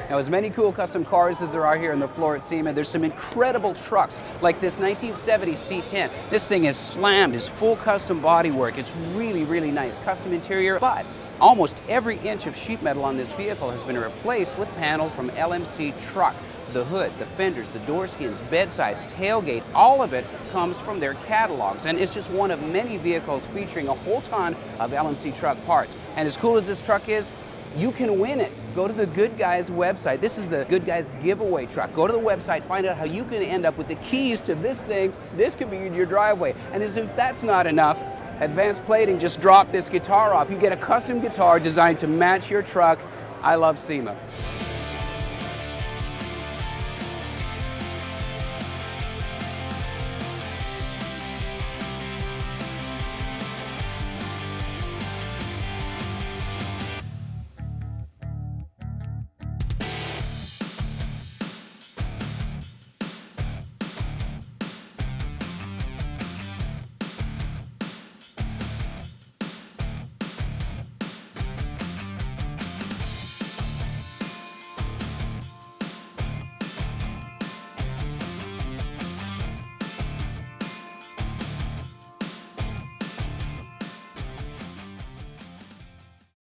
Now, as many cool custom cars as there are here on the floor at SEMA, there's some incredible trucks like this 1970 C-10. This thing is slammed, it's full custom bodywork. It's really, really nice. Custom interior, but almost every inch of sheet metal on this vehicle has been replaced with panels from LMC Truck. The hood, the fenders, the door skins, bed sides, tailgate, all of it comes from their catalogs. And it's just one of many vehicles featuring a whole ton of LMC Truck parts. And as cool as this truck is, you can win it. Go to the Good Guys website. This is the Good Guys giveaway truck. Go to the website, find out how you can end up with the keys to this thing. This could be in your driveway. And as if that's not enough, Advanced Plating just dropped this guitar off. You get a custom guitar designed to match your truck. I love SEMA.